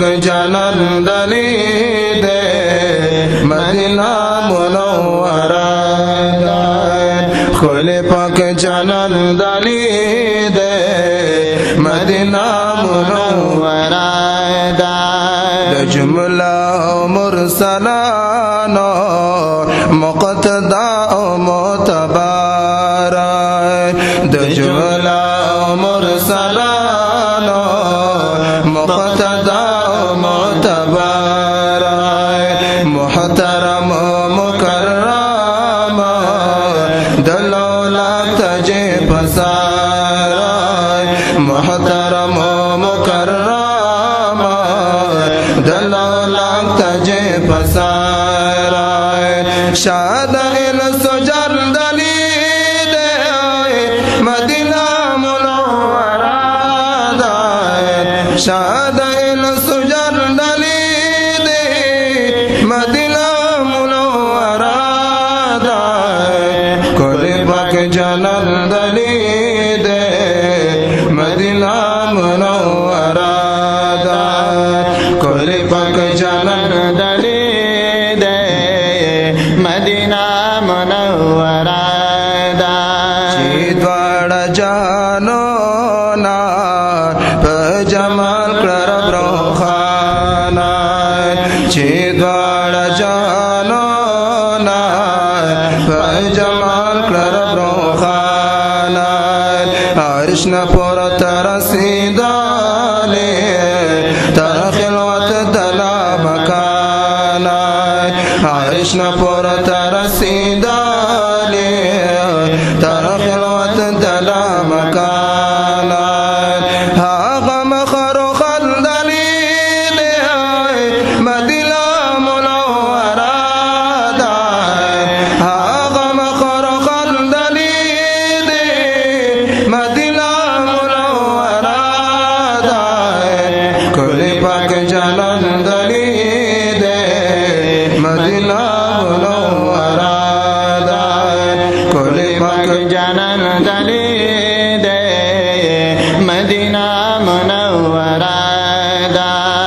पाक जनन दली दे मदीना मुनव्वरा खुले पाक जनन दली दे मदीना मुनव्वरा जुमला मुरसलानो मुक़तदा मोतबारा जुमला मुरसलानो मुक़तदा मोतबारा मुहतरम मुकर्रम दलौला तजे पसारा मुहतरम मुकर्रम दलौला तजे पसारा शादिल सुजर दली दे मदीना मुनव्वरा शादिल सुजर दली दे मदीना मुनव्वरा खुले पाक जनन दली दे मदीना मुनव्वरा खुले पाक जनन दली दे मदीना मुनव्वरा चिद्वाड़ा जानो ना जमाल कर ब्रोखाना चिद्वाड़ा जानो ना जमाल कर ब्रोखाना अर्शना पर तरसीदाले तरखिलवत दला मकाना अर्शना पर तरसीदाले तरखिलवत दला मकाना हागम खरो खलदली दे मदीना मुनव्वरा हागम खरो खलदली दे मदीना मुनव्वरा खुले पाक जनन दली दे मदीना मुनव्वरा खुले पाक जनन दली दे मदीना मुनव्वरा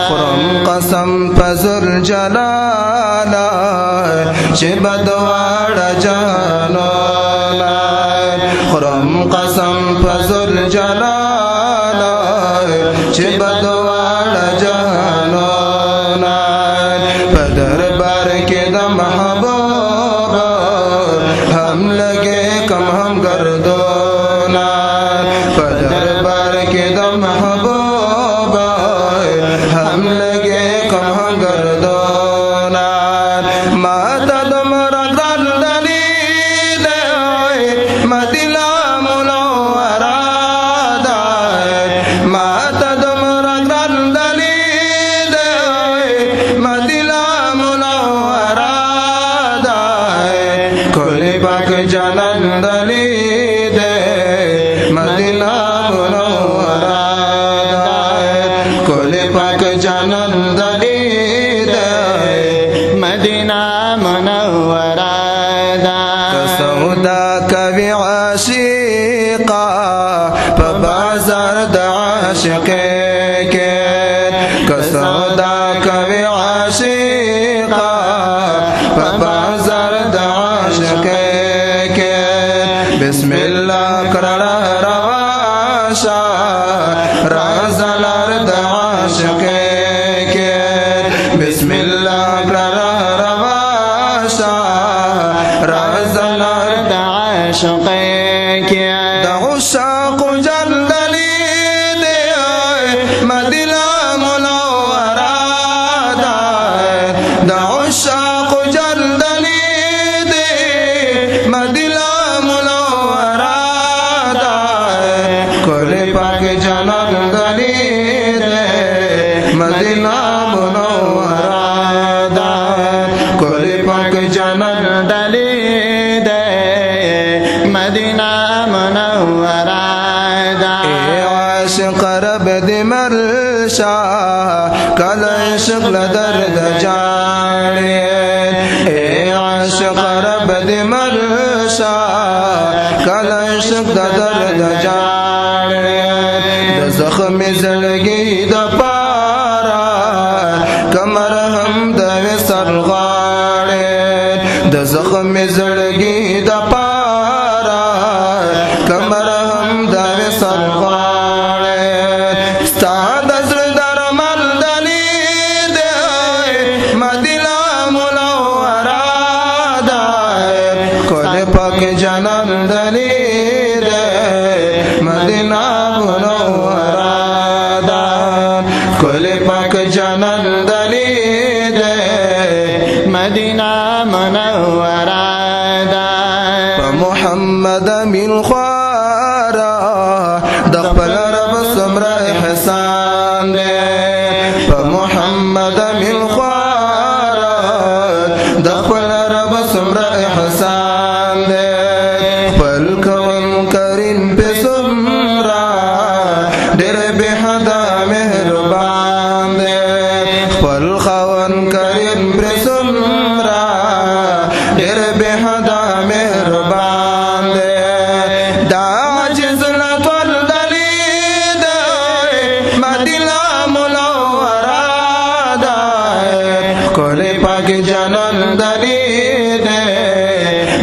खुरम कसम फजुल जलाला शिबदवाड़ा जानो खुरम कसम फजुल जलाला शिबदवाड़ा जानो पदर बार के दम महबूबा हम लगे कम हम कर दो पदर बार के दम महबूबा हम लगे कम हम कर दो माता तुम्हारा दली दे मदीना मुनव्वरा माता तुम्हारा दली दे मदीना मुनव्वरा खुले पाक जनन दली दे मदीना मुनव्वरा खुले पाक जनन दली दे मदीना मुनव्वरा सौदा कवि आशिका बाजार दाशिके के कसौदा कवि आशिका बाजार दाशिके के बिस्मिल्लाह करना रवाशा राज़लार दाशिके के बिस्मिल्लाह करना रवाशा राज़लार दाशिके के दाउशाक जल्दली दे मदीना मुनव्वरा दाउशाक जल्दली दे मदीना मुनव्वरा खुले पाक जनन दली दे मदीना मुनव्वरा खुले पाक जनन दली दे मदीना मुनव्वरा आशिक रब दिमरशा कल इश्क दर्द जाने आशिक रब दिमरशा कल इश्क दर्द जाने जख्म जिंदगी द पारा জানান দলিদে মদিনা মুনওয়ারা দান কোলে পাক জানান দলিদে মদিনা মুনওয়ারা দান محمد من خوارا دخل رب سمر احسان دے محمد من خوارا دخل رب سمر احسان دے فالکون کریم پہ سمرا دیر بحدا مہربان دے فالکون کریم پہ سمرا دیر بحدا مہربان دے داج ظلت والدلید مدینہ منورہ دائے کولے پاک جنان دلید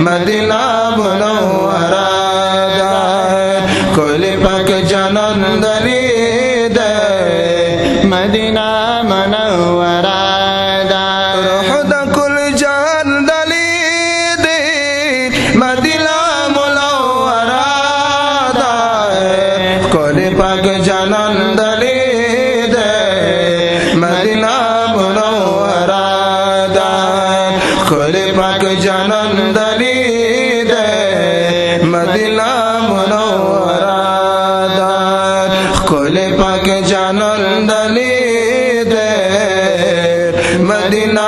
مدینہ منورہ دائے کولے پاک جنان دلید مدینہ منورہ دائے روح دا کل جان دلید مدینہ منورہ دائے کولے پاک جنان دلید مدینہ منورہ دائے کولے پاک جنان دلید مدینہ منورہ دائے کولے پاک جنان دلید مدینہ